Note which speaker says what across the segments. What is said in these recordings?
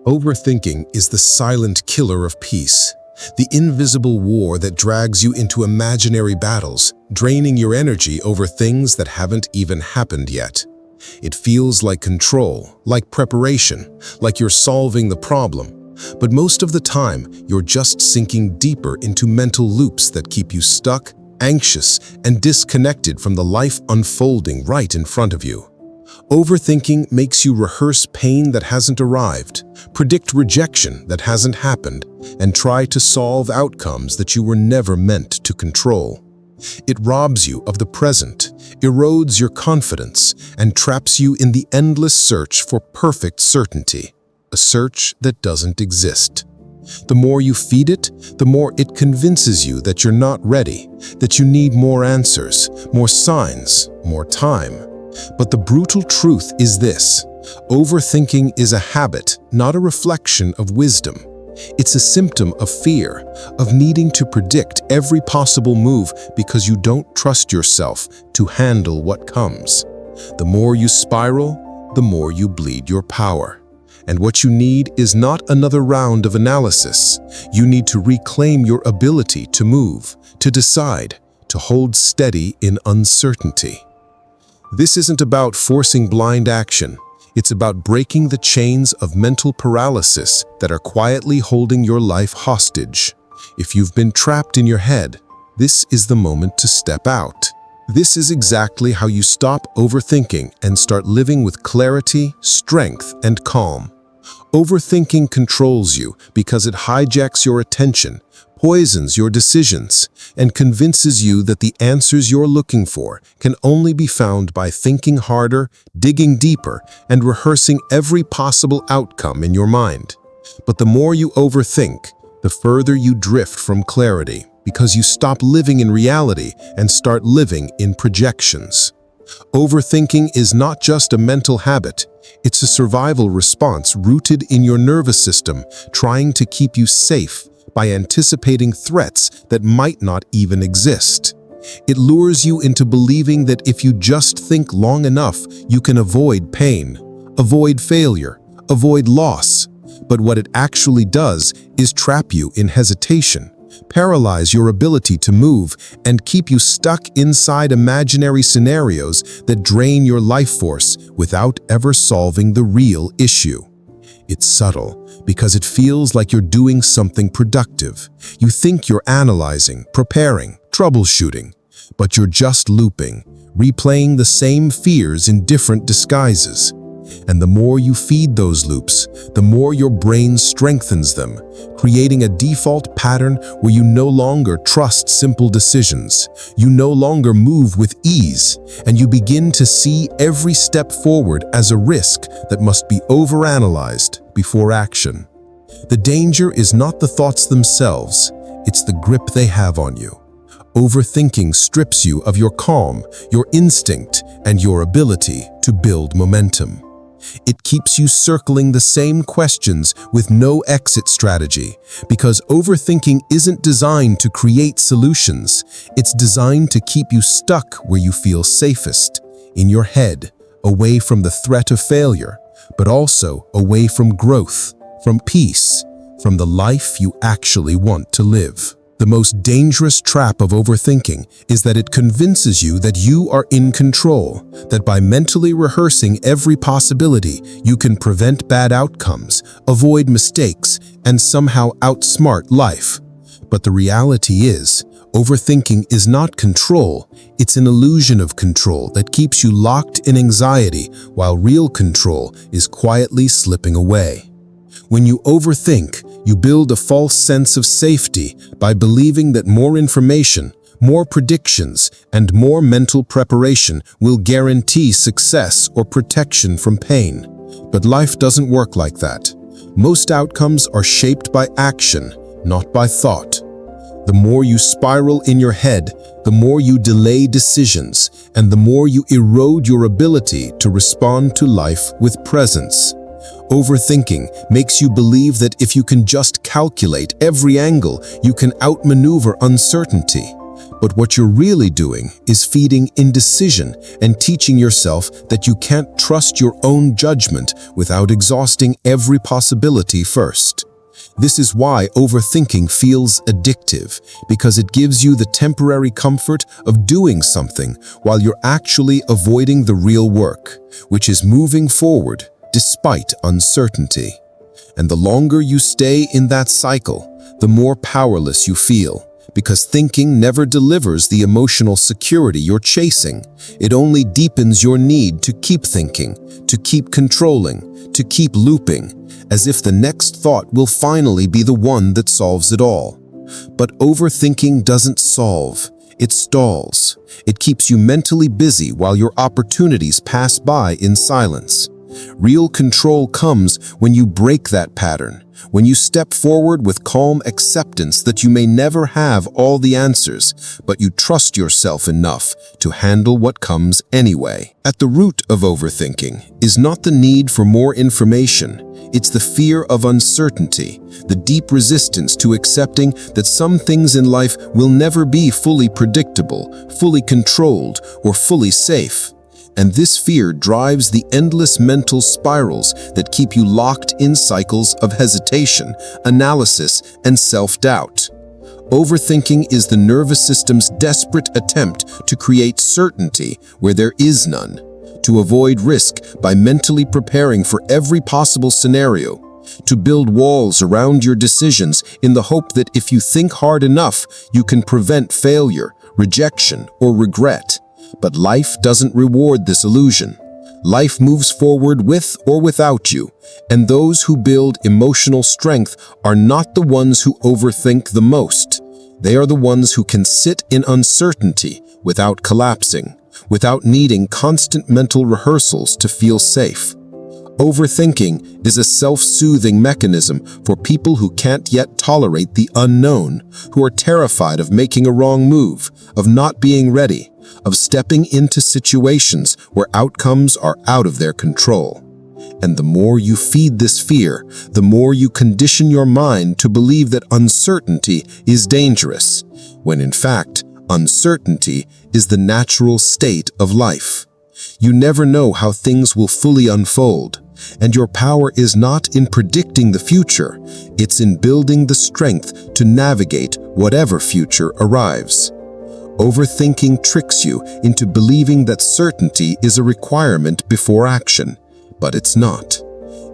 Speaker 1: Overthinking is the silent killer of peace, the invisible war that drags you into imaginary battles, draining your energy over things that haven't even happened yet. It feels like control, like preparation, like you're solving the problem. But most of the time, you're just sinking deeper into mental loops that keep you stuck, anxious, and disconnected from the life unfolding right in front of you. Overthinking makes you rehearse pain that hasn't arrived, predict rejection that hasn't happened, and try to solve outcomes that you were never meant to control. It robs you of the present, erodes your confidence, and traps you in the endless search for perfect certainty, a search that doesn't exist. The more you feed it, the more it convinces you that you're not ready, that you need more answers, more signs, more time. But the brutal truth is this: overthinking is a habit, not a reflection of wisdom. It's a symptom of fear, of needing to predict every possible move because you don't trust yourself to handle what comes. The more you spiral, the more you bleed your power. And what you need is not another round of analysis. You need to reclaim your ability to move, to decide, to hold steady in uncertainty. This isn't about forcing blind action. It's about breaking the chains of mental paralysis that are quietly holding your life hostage. If you've been trapped in your head, this is the moment to step out. This is exactly how you stop overthinking and start living with clarity, strength, and calm. Overthinking controls you because it hijacks your attention, poisons your decisions, and convinces you that the answers you're looking for can only be found by thinking harder, digging deeper, and rehearsing every possible outcome in your mind. But the more you overthink, the further you drift from clarity, because you stop living in reality and start living in projections. Overthinking is not just a mental habit. It's a survival response rooted in your nervous system, trying to keep you safe by anticipating threats that might not even exist. It lures you into believing that if you just think long enough, you can avoid pain, avoid failure, avoid loss. But what it actually does is trap you in hesitation, paralyze your ability to move, and keep you stuck inside imaginary scenarios that drain your life force without ever solving the real issue. It's subtle because it feels like you're doing something productive. You think you're analyzing, preparing, troubleshooting, but you're just looping, replaying the same fears in different disguises. And the more you feed those loops, the more your brain strengthens them, creating a default pattern where you no longer trust simple decisions. You no longer move with ease, and you begin to see every step forward as a risk that must be overanalyzed before action. The danger is not the thoughts themselves, it's the grip they have on you. Overthinking strips you of your calm, your instinct, and your ability to build momentum. It keeps you circling the same questions with no exit strategy, because overthinking isn't designed to create solutions. It's designed to keep you stuck where you feel safest, in your head, away from the threat of failure, but also away from growth, from peace, from the life you actually want to live. The most dangerous trap of overthinking is that it convinces you that you are in control, that by mentally rehearsing every possibility, you can prevent bad outcomes, avoid mistakes, and somehow outsmart life. But the reality is, overthinking is not control, it's an illusion of control that keeps you locked in anxiety while real control is quietly slipping away. When you overthink, you build a false sense of safety by believing that more information, more predictions, and more mental preparation will guarantee success or protection from pain. But life doesn't work like that. Most outcomes are shaped by action, not by thought. The more you spiral in your head, the more you delay decisions, and the more you erode your ability to respond to life with presence. Overthinking makes you believe that if you can just calculate every angle, you can outmaneuver uncertainty. But what you're really doing is feeding indecision and teaching yourself that you can't trust your own judgment without exhausting every possibility first. This is why overthinking feels addictive, because it gives you the temporary comfort of doing something while you're actually avoiding the real work, which is moving forward despite uncertainty. And the longer you stay in that cycle, the more powerless you feel, because thinking never delivers the emotional security you're chasing. It only deepens your need to keep thinking, to keep controlling, to keep looping, as if the next thought will finally be the one that solves it all. But overthinking doesn't solve, it stalls. It keeps you mentally busy while your opportunities pass by in silence. Real control comes when you break that pattern, when you step forward with calm acceptance that you may never have all the answers, but you trust yourself enough to handle what comes anyway. At the root of overthinking is not the need for more information, it's the fear of uncertainty, the deep resistance to accepting that some things in life will never be fully predictable, fully controlled, or fully safe. And this fear drives the endless mental spirals that keep you locked in cycles of hesitation, analysis, and self-doubt. Overthinking is the nervous system's desperate attempt to create certainty where there is none, to avoid risk by mentally preparing for every possible scenario, to build walls around your decisions in the hope that if you think hard enough, you can prevent failure, rejection, or regret. But life doesn't reward this illusion. Life moves forward with or without you, and those who build emotional strength are not the ones who overthink the most. They are the ones who can sit in uncertainty without collapsing, without needing constant mental rehearsals to feel safe. Overthinking is a self-soothing mechanism for people who can't yet tolerate the unknown, who are terrified of making a wrong move, of not being ready, of stepping into situations where outcomes are out of their control. And the more you feed this fear, the more you condition your mind to believe that uncertainty is dangerous, when in fact, uncertainty is the natural state of life. You never know how things will fully unfold, and your power is not in predicting the future, it's in building the strength to navigate whatever future arrives. Overthinking tricks you into believing that certainty is a requirement before action, but it's not.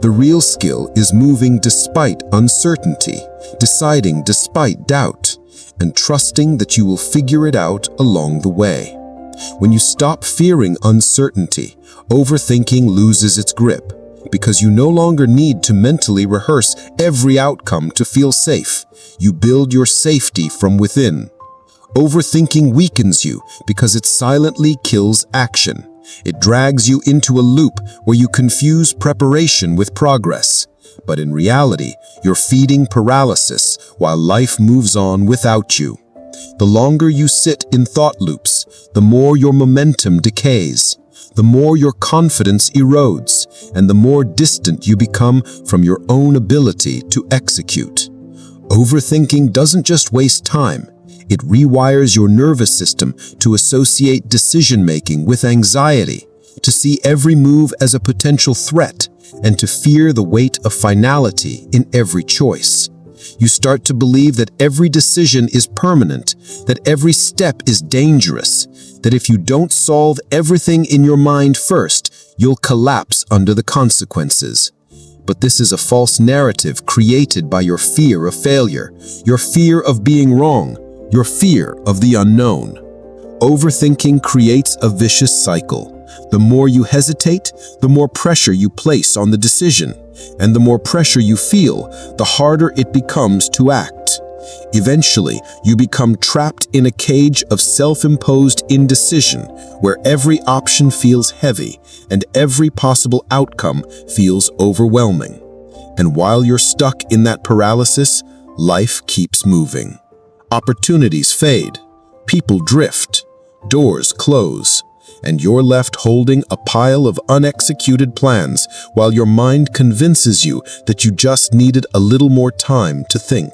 Speaker 1: The real skill is moving despite uncertainty, deciding despite doubt, and trusting that you will figure it out along the way. When you stop fearing uncertainty, overthinking loses its grip, because you no longer need to mentally rehearse every outcome to feel safe. You build your safety from within. Overthinking weakens you because it silently kills action. It drags you into a loop where you confuse preparation with progress. But in reality, you're feeding paralysis while life moves on without you. The longer you sit in thought loops, the more your momentum decays, the more your confidence erodes, and the more distant you become from your own ability to execute. Overthinking doesn't just waste time. It rewires your nervous system to associate decision-making with anxiety, to see every move as a potential threat, and to fear the weight of finality in every choice. You start to believe that every decision is permanent, that every step is dangerous, that if you don't solve everything in your mind first, you'll collapse under the consequences. But this is a false narrative created by your fear of failure, your fear of being wrong, your fear of the unknown. Overthinking creates a vicious cycle. The more you hesitate, the more pressure you place on the decision, and the more pressure you feel, the harder it becomes to act. Eventually, you become trapped in a cage of self-imposed indecision, where every option feels heavy and every possible outcome feels overwhelming. And while you're stuck in that paralysis, life keeps moving. Opportunities fade, people drift, doors close, and you're left holding a pile of unexecuted plans while your mind convinces you that you just needed a little more time to think.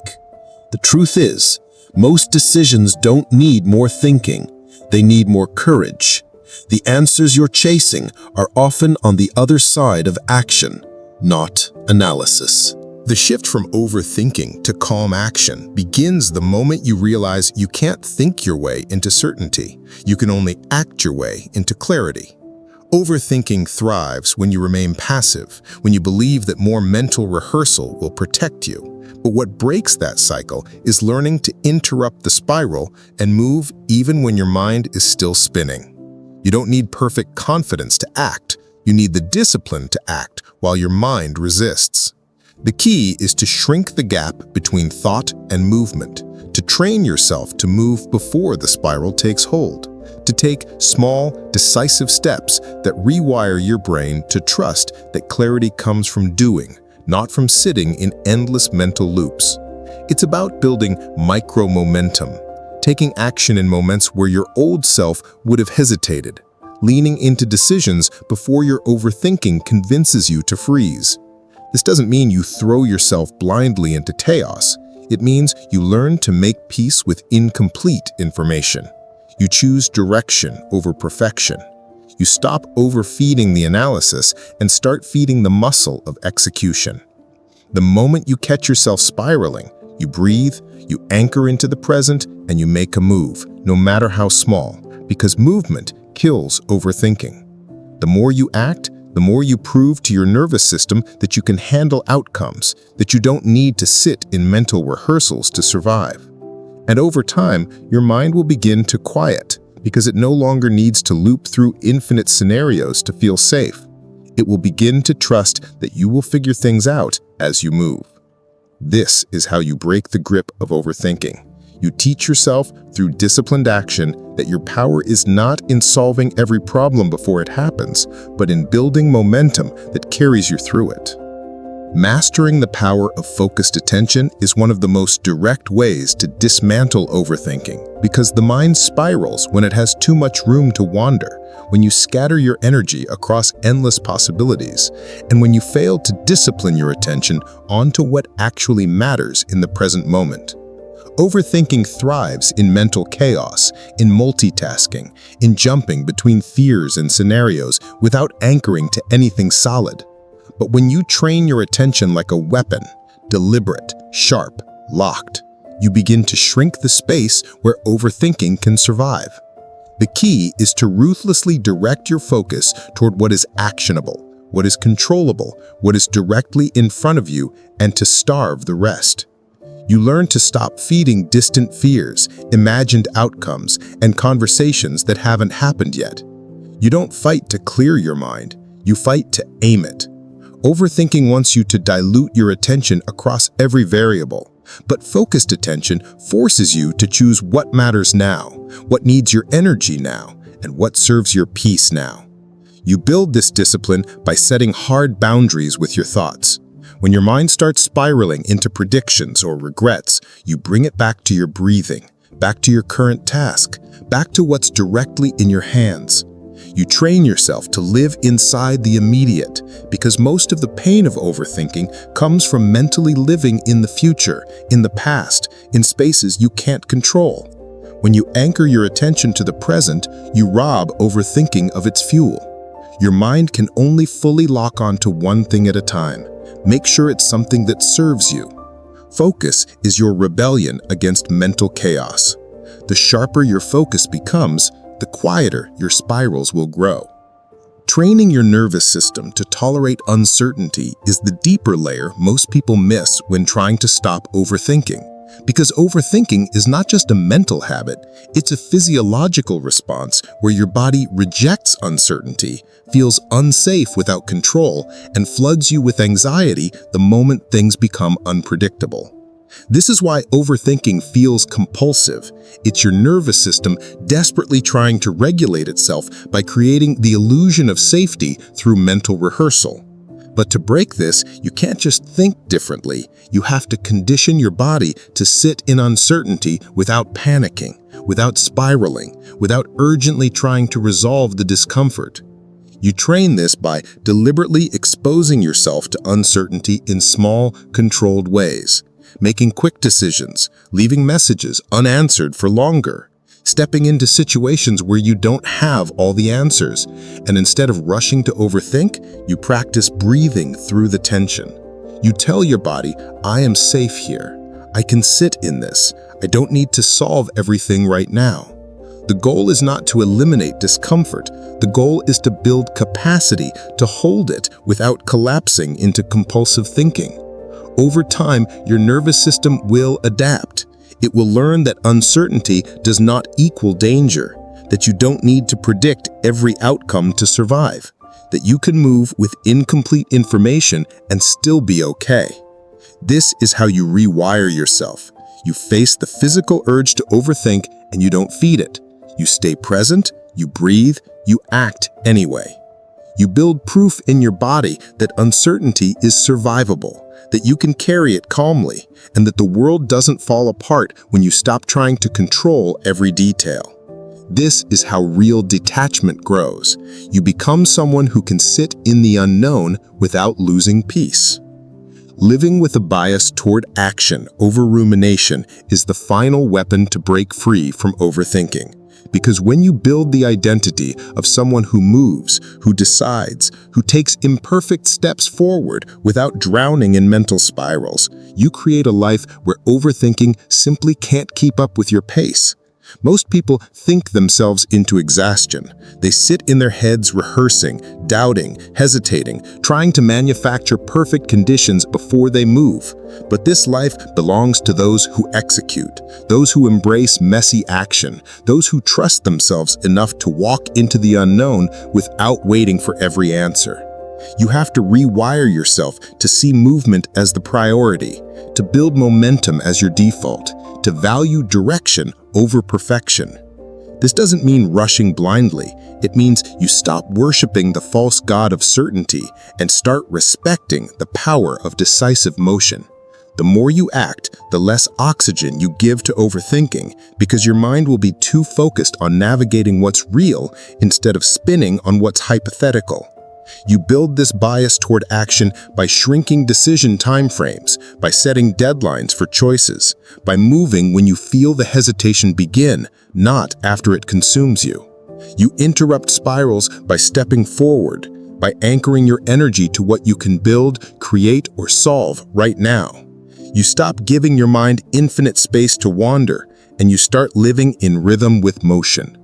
Speaker 1: The truth is, Most decisions don't need more thinking, they need more courage. The answers you're chasing are often on the other side of action, not analysis. The shift from overthinking to calm action begins the moment you realize you can't think your way into certainty. You can only act your way into clarity. Overthinking thrives when you remain passive, when you believe that more mental rehearsal will protect you. But what breaks that cycle is learning to interrupt the spiral and move even when your mind is still spinning. You don't need perfect confidence to act. You need the discipline to act while your mind resists. The key is to shrink the gap between thought and movement, to train yourself to move before the spiral takes hold, to take small, decisive steps that rewire your brain to trust that clarity comes from doing, not from sitting in endless mental loops. It's about building micro-momentum, taking action in moments where your old self would have hesitated, leaning into decisions before your overthinking convinces you to freeze. This doesn't mean you throw yourself blindly into chaos. It means you learn to make peace with incomplete information. You choose direction over perfection. You stop overfeeding the analysis and start feeding the muscle of execution. The moment you catch yourself spiraling, you breathe, you anchor into the present, and you make a move, no matter how small, because movement kills overthinking. The more you act, the more you prove to your nervous system that you can handle outcomes, that you don't need to sit in mental rehearsals to survive. And over time, your mind will begin to quiet because it no longer needs to loop through infinite scenarios to feel safe. It will begin to trust that you will figure things out as you move. This is how you break the grip of overthinking. You teach yourself through disciplined action that your power is not in solving every problem before it happens, but in building momentum that carries you through it. Mastering the power of focused attention is one of the most direct ways to dismantle overthinking, because the mind spirals when it has too much room to wander, when you scatter your energy across endless possibilities, and when you fail to discipline your attention onto what actually matters in the present moment. Overthinking thrives in mental chaos, in multitasking, in jumping between fears and scenarios without anchoring to anything solid. But when you train your attention like a weapon, deliberate, sharp, locked, you begin to shrink the space where overthinking can survive. The key is to ruthlessly direct your focus toward what is actionable, what is controllable, what is directly in front of you, and to starve the rest. You learn to stop feeding distant fears, imagined outcomes, and conversations that haven't happened yet. You don't fight to clear your mind, you fight to aim it. Overthinking wants you to dilute your attention across every variable, but focused attention forces you to choose what matters now, what needs your energy now, and what serves your peace now. You build this discipline by setting hard boundaries with your thoughts. When your mind starts spiraling into predictions or regrets, you bring it back to your breathing, back to your current task, back to what's directly in your hands. You train yourself to live inside the immediate, because most of the pain of overthinking comes from mentally living in the future, in the past, in spaces you can't control. When you anchor your attention to the present, you rob overthinking of its fuel. Your mind can only fully lock onto one thing at a time. Make sure it's something that serves you. Focus is your rebellion against mental chaos. The sharper your focus becomes, the quieter your spirals will grow. Training your nervous system to tolerate uncertainty is the deeper layer most people miss when trying to stop overthinking. Because overthinking is not just a mental habit, it's a physiological response where your body rejects uncertainty, feels unsafe without control, and floods you with anxiety the moment things become unpredictable. This is why overthinking feels compulsive. It's your nervous system desperately trying to regulate itself by creating the illusion of safety through mental rehearsal. But to break this, you can't just think differently. You have to condition your body to sit in uncertainty without panicking, without spiraling, without urgently trying to resolve the discomfort. You train this by deliberately exposing yourself to uncertainty in small, controlled ways. making quick decisions, leaving messages unanswered for longer, stepping into situations where you don't have all the answers, and instead of rushing to overthink, you practice breathing through the tension. You tell your body, I am safe here. I can sit in this. I don't need to solve everything right now. The goal is not to eliminate discomfort. The goal is to build capacity to hold it without collapsing into compulsive thinking. Over time, your nervous system will adapt. It will learn that uncertainty does not equal danger, that you don't need to predict every outcome to survive, that you can move with incomplete information and still be okay. This is how you rewire yourself. You face the physical urge to overthink and you don't feed it. You stay present, you breathe, you act anyway. You build proof in your body that uncertainty is survivable, that you can carry it calmly, and that the world doesn't fall apart when you stop trying to control every detail. This is how real detachment grows. You become someone who can sit in the unknown without losing peace. Living with a bias toward action over rumination is the final weapon to break free from overthinking. Because when you build the identity of someone who moves, who decides, who takes imperfect steps forward without drowning in mental spirals, you create a life where overthinking simply can't keep up with your pace. Most people think themselves into exhaustion. They sit in their heads rehearsing, doubting, hesitating, trying to manufacture perfect conditions before they move. But this life belongs to those who execute, those who embrace messy action, those who trust themselves enough to walk into the unknown without waiting for every answer. You have to rewire yourself to see movement as the priority, to build momentum as your default, to value direction over perfection. This doesn't mean rushing blindly. It means you stop worshiping the false god of certainty and start respecting the power of decisive motion. The more you act, the less oxygen you give to overthinking, because your mind will be too focused on navigating what's real instead of spinning on what's hypothetical. You build this bias toward action by shrinking decision timeframes, by setting deadlines for choices, by moving when you feel the hesitation begin, not after it consumes you. You interrupt spirals by stepping forward, by anchoring your energy to what you can build, create, or solve right now. You stop giving your mind infinite space to wander, and you start living in rhythm with motion.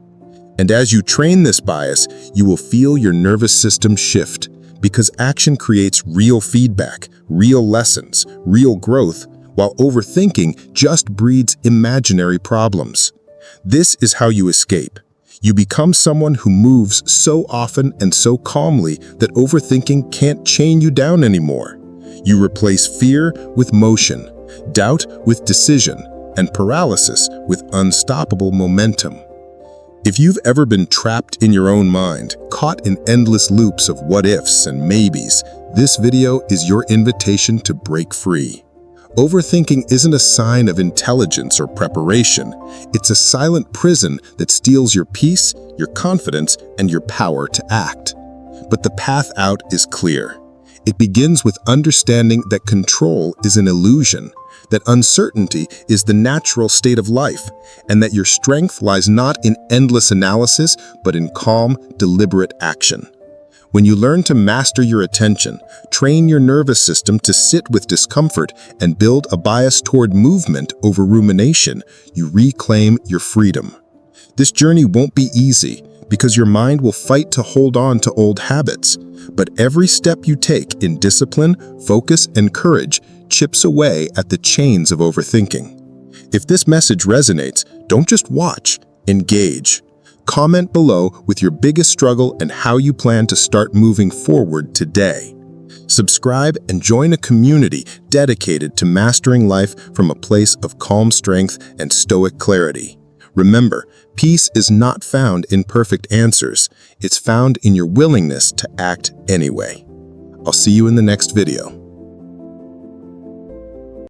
Speaker 1: And as you train this bias, you will feel your nervous system shift, because action creates real feedback, real lessons, real growth, while overthinking just breeds imaginary problems. This is how you escape. You become someone who moves so often and so calmly that overthinking can't chain you down anymore. You replace fear with motion, doubt with decision, and paralysis with unstoppable momentum. If you've ever been trapped in your own mind, caught in endless loops of what-ifs and maybes, this video is your invitation to break free. Overthinking isn't a sign of intelligence or preparation. It's a silent prison that steals your peace, your confidence, and your power to act. But the path out is clear. It begins with understanding that control is an illusion, that uncertainty is the natural state of life, and that your strength lies not in endless analysis, but in calm, deliberate action. When you learn to master your attention, train your nervous system to sit with discomfort, and build a bias toward movement over rumination, you reclaim your freedom. This journey won't be easy, because your mind will fight to hold on to old habits. But every step you take in discipline, focus, and courage chips away at the chains of overthinking. If this message resonates, don't just watch, engage. Comment below with your biggest struggle and how you plan to start moving forward today. Subscribe and join a community dedicated to mastering life from a place of calm strength and stoic clarity. Remember, peace is not found in perfect answers. It's found in your willingness to act anyway. I'll see you in the next video.